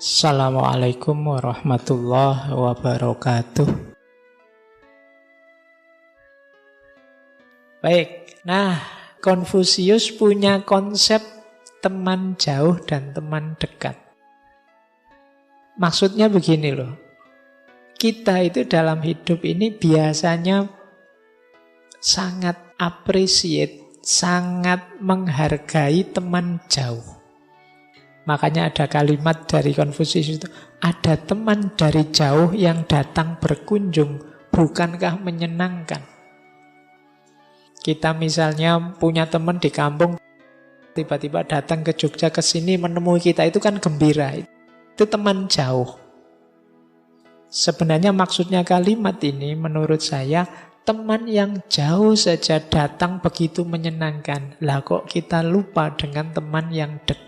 Assalamualaikum warahmatullahi wabarakatuh. Baik, Konfusius punya konsep teman jauh dan teman dekat. Maksudnya begini loh, kita itu dalam hidup ini biasanya sangat appreciate, sangat menghargai teman jauh. Makanya ada kalimat dari Konfusius itu, ada teman dari jauh yang datang berkunjung, bukankah menyenangkan? Kita misalnya punya teman di kampung, tiba-tiba datang ke Jogja ke sini menemui kita, itu kan gembira. Itu teman jauh. Sebenarnya maksudnya kalimat ini menurut saya, teman yang jauh saja datang begitu menyenangkan. Lah kok kita lupa dengan teman yang dekat?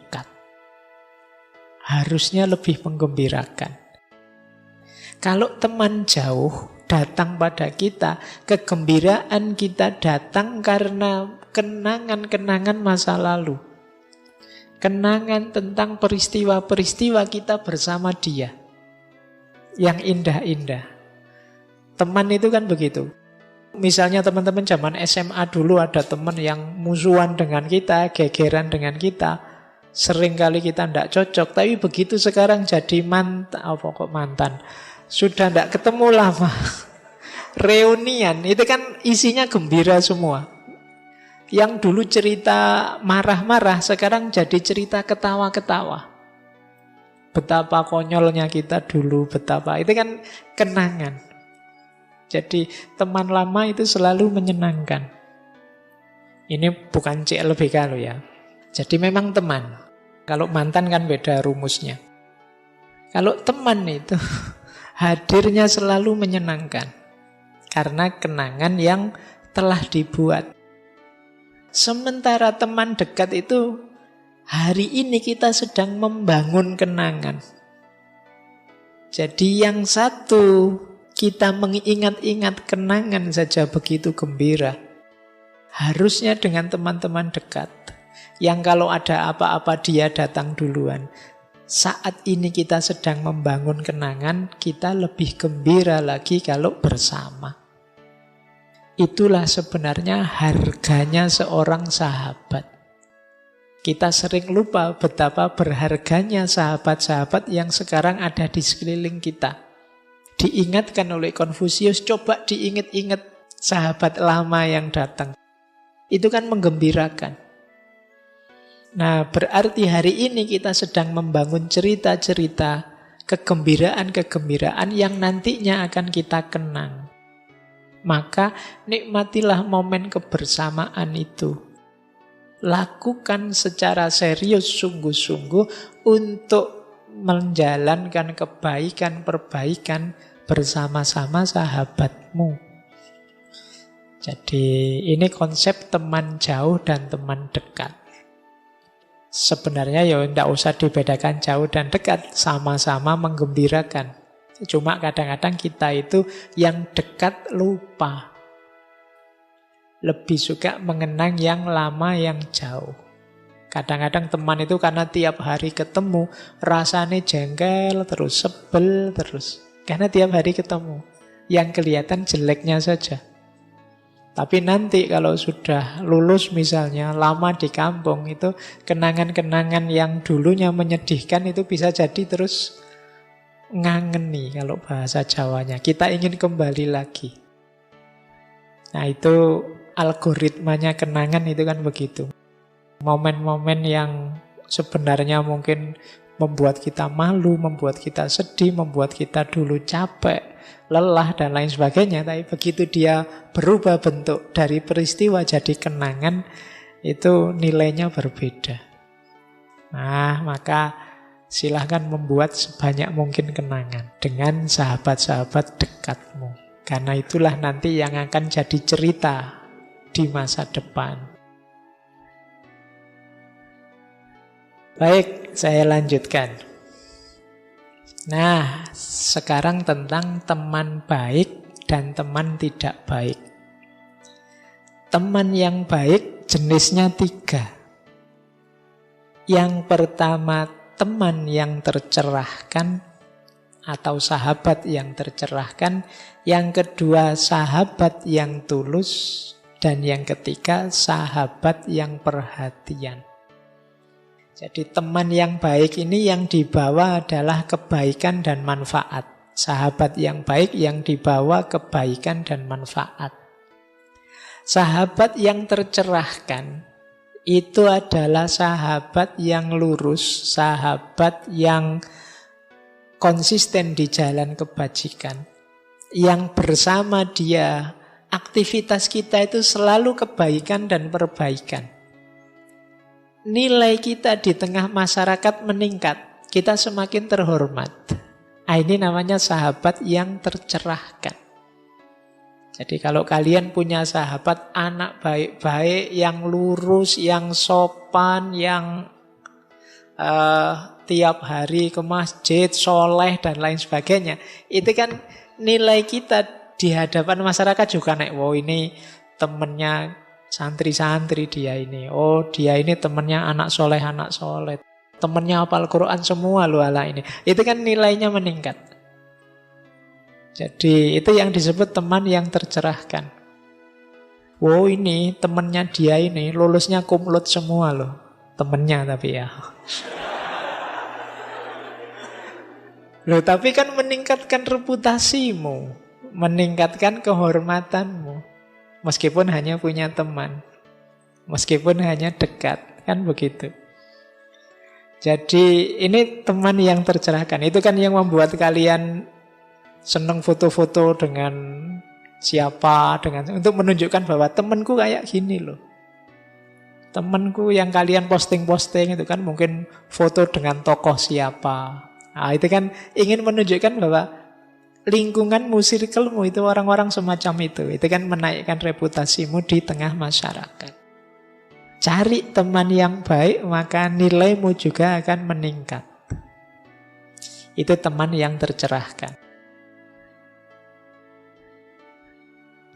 Harusnya lebih menggembirakan. Kalau teman jauh datang pada kita, kegembiraan kita datang karena kenangan-kenangan masa lalu. Kenangan tentang peristiwa-peristiwa kita bersama dia. Yang indah-indah. Teman itu kan begitu. Misalnya teman-teman zaman SMA dulu ada teman yang musuhan dengan kita, gegeran dengan kita. Sering kali kita tidak cocok, tapi begitu sekarang jadi mantan, sudah tidak ketemu lama, reunian, itu kan isinya gembira semua. Yang dulu cerita marah-marah, sekarang jadi cerita ketawa-ketawa. Betapa konyolnya kita dulu, betapa, itu kan kenangan. Jadi teman lama itu selalu menyenangkan. Ini bukan CLBK loh ya. Jadi memang teman. Kalau mantan kan beda rumusnya. Kalau teman itu hadirnya selalu menyenangkan. Karena kenangan yang telah dibuat. Sementara teman dekat itu hari ini kita sedang membangun kenangan. Jadi yang satu kita mengingat-ingat kenangan saja begitu gembira. Harusnya dengan teman-teman dekat. Yang kalau ada apa-apa dia datang duluan. Saat ini kita sedang membangun kenangan, kita lebih gembira lagi kalau bersama. Itulah sebenarnya harganya seorang sahabat. Kita sering lupa betapa berharganya sahabat-sahabat yang sekarang ada di sekeliling kita. Diingatkan oleh Konfusius, coba diingat-ingat sahabat lama yang datang. Itu kan menggembirakan. Nah, berarti hari ini kita sedang membangun cerita-cerita, kegembiraan-kegembiraan yang nantinya akan kita kenang. Maka nikmatilah momen kebersamaan itu. Lakukan secara serius, sungguh-sungguh untuk menjalankan kebaikan-perbaikan bersama-sama sahabatmu. Jadi ini konsep teman jauh dan teman dekat. Sebenarnya ya tidak usah dibedakan jauh dan dekat, sama-sama menggembirakan. Cuma kadang-kadang kita itu yang dekat lupa. Lebih suka mengenang yang lama, yang jauh. Kadang-kadang teman itu karena tiap hari ketemu, rasanya jengkel terus, sebel terus. Karena tiap hari ketemu, yang kelihatan jeleknya saja. Tapi nanti kalau sudah lulus misalnya, lama di kampung, itu kenangan-kenangan yang dulunya menyedihkan itu bisa jadi terus ngangeni kalau bahasa Jawanya. Kita ingin kembali lagi. Nah itu algoritmanya kenangan itu kan begitu. Momen-momen yang sebenarnya mungkin membuat kita malu, membuat kita sedih, membuat kita dulu capek, lelah dan lain sebagainya, tapi begitu dia berubah bentuk dari peristiwa jadi kenangan, itu nilainya berbeda. Nah, maka silahkan membuat sebanyak mungkin kenangan dengan sahabat-sahabat dekatmu. Karena itulah nanti yang akan jadi cerita di masa depan. Baik, saya lanjutkan. Nah, sekarang tentang teman baik dan teman tidak baik. Teman yang baik jenisnya 3. Yang pertama teman yang tercerahkan atau sahabat yang tercerahkan. Yang kedua, sahabat yang tulus. Dan yang ketiga, sahabat yang perhatian. Jadi teman yang baik ini yang dibawa adalah kebaikan dan manfaat. Sahabat yang baik yang dibawa kebaikan dan manfaat. Sahabat yang tercerahkan itu adalah sahabat yang lurus, sahabat yang konsisten di jalan kebajikan. Yang bersama dia, aktivitas kita itu selalu kebaikan dan perbaikan. Nilai kita di tengah masyarakat meningkat, kita semakin terhormat. Ini namanya sahabat yang tercerahkan. Jadi kalau kalian punya sahabat anak baik-baik, yang lurus, yang sopan, yang tiap hari ke masjid, soleh dan lain sebagainya, itu kan nilai kita di hadapan masyarakat juga naik. Wow, ini temennya santri-santri dia ini. Oh, dia ini temennya anak soleh, temennya hafal Quran semua loh ala ini. Itu kan nilainya meningkat. Jadi itu yang disebut teman yang tercerahkan. Wow, ini temennya dia ini lulusnya kumlot semua loh. Temennya tapi ya. Loh, tapi kan meningkatkan reputasimu, meningkatkan kehormatanmu. Meskipun hanya punya teman, meskipun hanya dekat, kan begitu. Jadi ini teman yang tercerahkan. Itu kan yang membuat kalian senang foto-foto dengan siapa, untuk menunjukkan bahwa temanku kayak gini loh. Temanku yang kalian posting-posting itu kan mungkin foto dengan tokoh siapa. Nah, itu kan ingin menunjukkan bahwa lingkunganmu, circlemu itu orang-orang semacam itu. Itu kan menaikkan reputasimu di tengah masyarakat. Cari teman yang baik, maka nilaimu juga akan meningkat. Itu teman yang tercerahkan.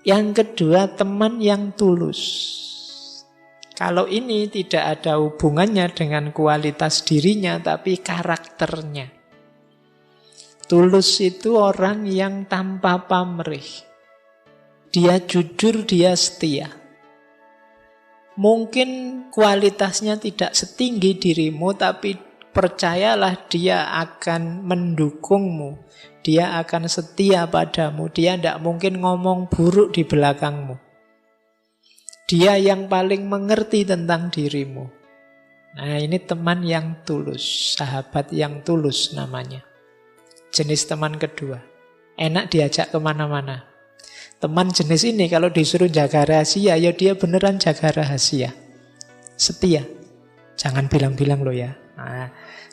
Yang kedua, teman yang tulus. Kalau ini tidak ada hubungannya dengan kualitas dirinya, tapi karakternya. Tulus itu orang yang tanpa pamrih. Dia jujur, dia setia. Mungkin kualitasnya tidak setinggi dirimu, tapi percayalah dia akan mendukungmu. Dia akan setia padamu. Dia tidak mungkin ngomong buruk di belakangmu. Dia yang paling mengerti tentang dirimu. Nah, ini teman yang tulus. Sahabat yang tulus namanya. Jenis teman kedua. Enak diajak kemana-mana. Teman jenis ini kalau disuruh jaga rahasia, ya dia beneran jaga rahasia. Setia. Jangan bilang-bilang loh ya. Nah,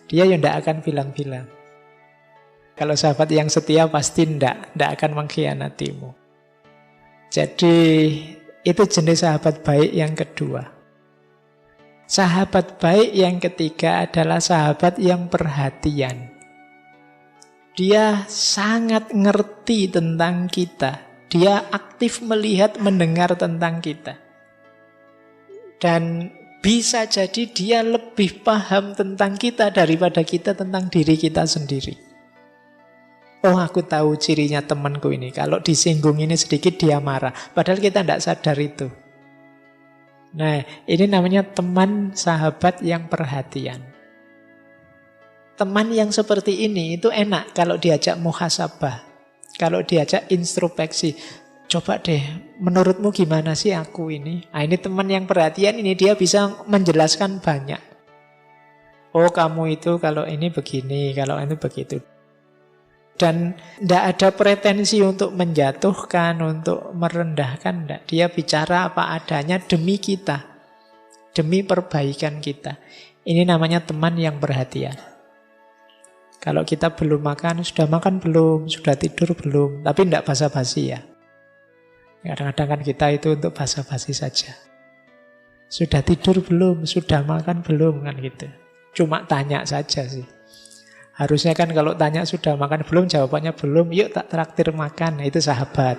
dia ya tidak akan bilang-bilang. Kalau sahabat yang setia pasti tidak akan mengkhianatimu. Jadi itu jenis sahabat baik yang kedua. Sahabat baik yang ketiga adalah sahabat yang perhatian. Dia sangat ngerti tentang kita. Dia aktif melihat, mendengar tentang kita. Dan bisa jadi dia lebih paham tentang kita daripada kita tentang diri kita sendiri. Oh, aku tahu cirinya temanku ini. Kalau disinggung ini sedikit dia marah. Padahal kita tidak sadar itu. Nah, ini namanya teman sahabat yang perhatian. Teman yang seperti ini itu enak kalau diajak muhasabah. Kalau diajak introspeksi. Coba deh, menurutmu gimana sih aku ini? Nah, ini teman yang perhatian ini, dia bisa menjelaskan banyak. Oh, kamu itu kalau ini begini, kalau ini begitu. Dan tidak ada pretensi untuk menjatuhkan, untuk merendahkan. Tidak. Dia bicara apa adanya demi kita. Demi perbaikan kita. Ini namanya teman yang perhatian. Kalau kita belum makan, sudah makan belum? Sudah tidur belum? Tapi tidak basa-basi ya. Kadang-kadang kan kita itu untuk basa-basi saja. Sudah tidur belum? Sudah makan belum? Kan gitu. Cuma tanya saja sih. Harusnya kan kalau tanya sudah makan belum, jawabannya belum, yuk tak traktir makan. Nah, itu sahabat.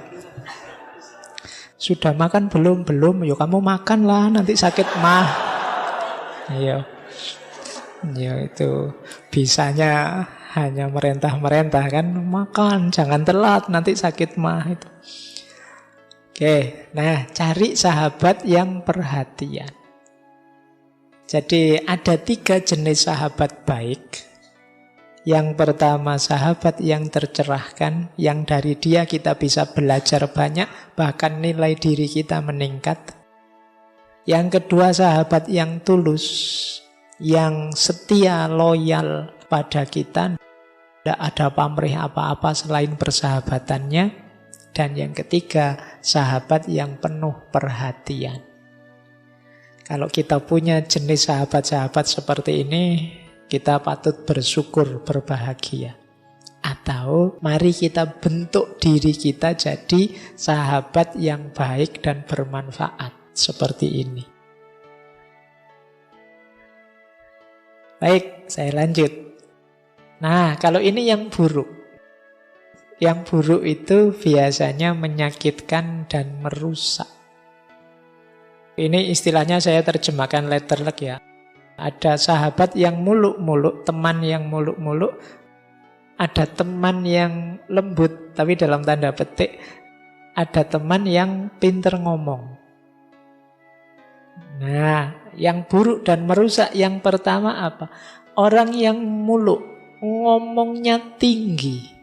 Sudah makan belum? Belum. Yuk kamu makan lah, nanti sakit mah. Ayo. Ya itu bisanya hanya merentah-merentah kan, makan jangan telat nanti sakit mah itu. Oke, nah cari sahabat yang perhatian. Jadi ada 3 jenis sahabat baik. Yang pertama sahabat yang tercerahkan, yang dari dia kita bisa belajar banyak, bahkan nilai diri kita meningkat. Yang kedua sahabat yang tulus, yang setia, loyal pada kita, tidak ada pamrih apa-apa selain persahabatannya. Dan yang ketiga, sahabat yang penuh perhatian. Kalau kita punya jenis sahabat-sahabat seperti ini, kita patut bersyukur, berbahagia. Atau mari kita bentuk diri kita jadi sahabat yang baik dan bermanfaat seperti ini. Baik, saya lanjut. Nah, kalau ini yang buruk. Yang buruk itu biasanya menyakitkan dan merusak. Ini istilahnya saya terjemahkan letterlek ya. Ada sahabat yang muluk-muluk, teman yang muluk-muluk. Ada teman yang lembut, tapi dalam tanda petik. Ada teman yang pinter ngomong. Nah, yang buruk dan merusak yang pertama apa? Orang yang muluk, ngomongnya tinggi.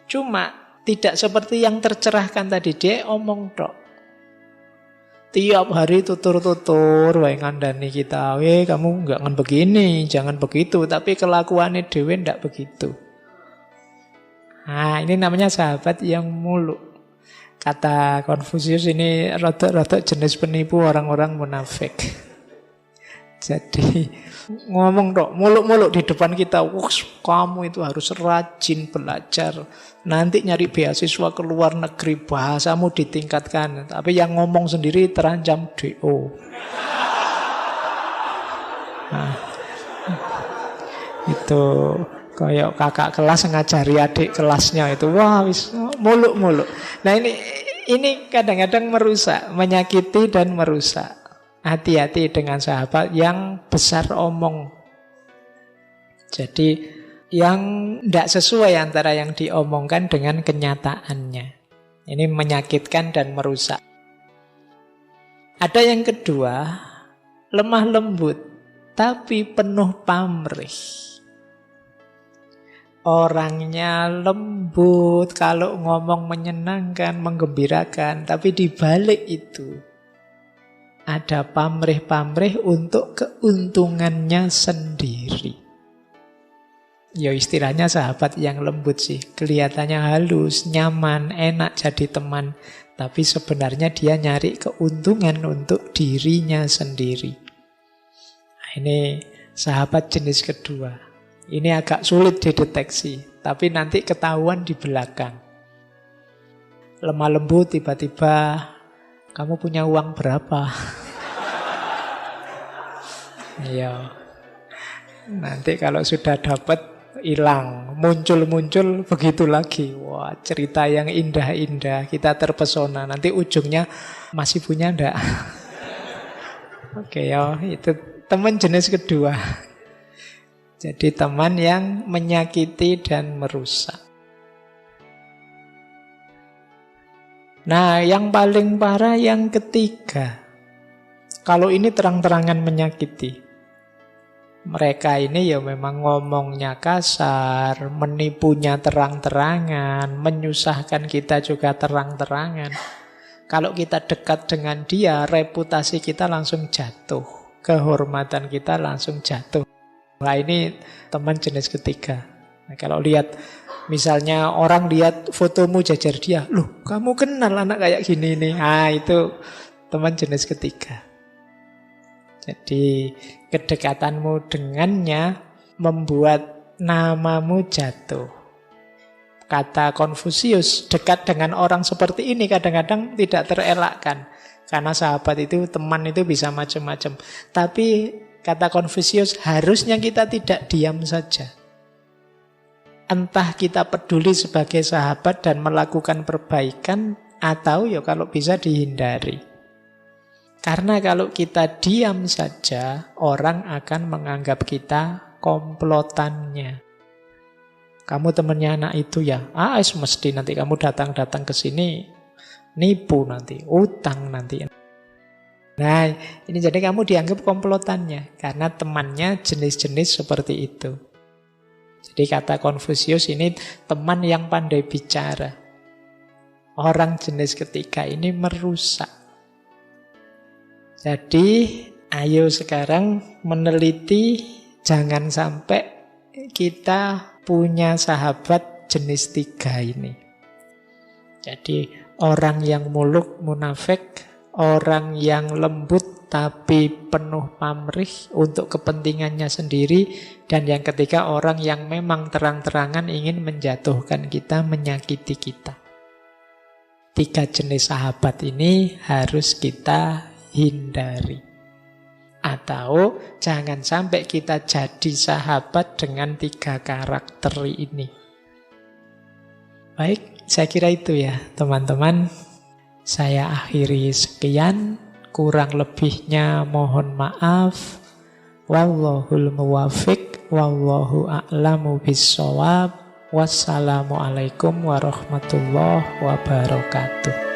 Cuma tidak seperti yang tercerahkan tadi, dia omong tok. Tiap hari tutur-tutur, wae ngandani kita, kamu enggak ngan begini, jangan begitu, tapi kelakuannya dhewe ndak begitu. Nah, ini namanya sahabat yang muluk. Kata Konfusius ini rotok-rotok jenis penipu orang-orang munafik. Jadi ngomong dok, muluk-muluk di depan kita, kamu itu harus rajin belajar. Nanti nyari beasiswa ke luar negeri, bahasamu ditingkatkan. Tapi yang ngomong sendiri terancam DO. Nah, itu kayak kakak kelas ngajari adik kelasnya itu, wah wis muluk-muluk. Nah ini kadang-kadang merusak, menyakiti dan merusak. Hati-hati dengan sahabat yang besar omong. Jadi yang tidak sesuai antara yang diomongkan dengan kenyataannya. Ini menyakitkan dan merusak. Ada yang kedua, lemah lembut tapi penuh pamrih. Orangnya lembut, kalau ngomong menyenangkan, menggembirakan, tapi di balik itu ada pamrih-pamrih untuk keuntungannya sendiri. Ya istilahnya sahabat yang lembut sih. Kelihatannya halus, nyaman, enak jadi teman. Tapi sebenarnya dia nyari keuntungan untuk dirinya sendiri. Nah, ini sahabat jenis kedua. Ini agak sulit dideteksi. Tapi nanti ketahuan di belakang. Lemah lembut tiba-tiba, kamu punya uang berapa? Iya. Nanti kalau sudah dapat hilang, muncul-muncul begitu lagi. Wah, cerita yang indah-indah, kita terpesona. Nanti ujungnya masih punya ndak? Oke ya, itu teman jenis kedua. Jadi teman yang menyakiti dan merusak. Nah, yang paling parah yang ketiga. Kalau ini terang-terangan menyakiti. Mereka ini ya memang ngomongnya kasar, menipunya terang-terangan, menyusahkan kita juga terang-terangan. Kalau kita dekat dengan dia, reputasi kita langsung jatuh. Kehormatan kita langsung jatuh. Nah ini teman jenis ketiga. Nah, kalau lihat, misalnya orang lihat fotomu jajar dia, loh kamu kenal anak kayak gini nih. Nah itu teman jenis ketiga. Jadi kedekatanmu dengannya membuat namamu jatuh. Kata Konfusius, dekat dengan orang seperti ini kadang-kadang tidak terelakkan. Karena sahabat itu, teman itu bisa macam-macam. Tapi kata Konfusius, harusnya kita tidak diam saja. Entah kita peduli sebagai sahabat dan melakukan perbaikan, atau ya kalau bisa dihindari. Karena kalau kita diam saja, orang akan menganggap kita komplotannya. Kamu temennya anak itu ya? Mesti nanti kamu datang-datang ke sini nipu nanti, utang nanti. Nah, ini jadi kamu dianggap komplotannya karena temannya jenis-jenis seperti itu. Jadi kata Konfusius ini teman yang pandai bicara. Orang jenis ketiga ini merusak. Jadi, ayo sekarang meneliti jangan sampai kita punya sahabat jenis tiga ini. Jadi, orang yang muluk munafik, orang yang lembut tapi penuh pamrih untuk kepentingannya sendiri, dan yang ketiga orang yang memang terang-terangan ingin menjatuhkan kita, menyakiti kita. 3 jenis sahabat ini harus kita hindari. Atau jangan sampai kita jadi sahabat dengan 3 karakter ini. Baik, saya kira itu ya teman-teman. Saya akhiri sekian. Kurang lebihnya mohon maaf. Wallahul muwafiq. Wallahu a'lamu bissawab. Wassalamualaikum warahmatullahi wabarakatuh.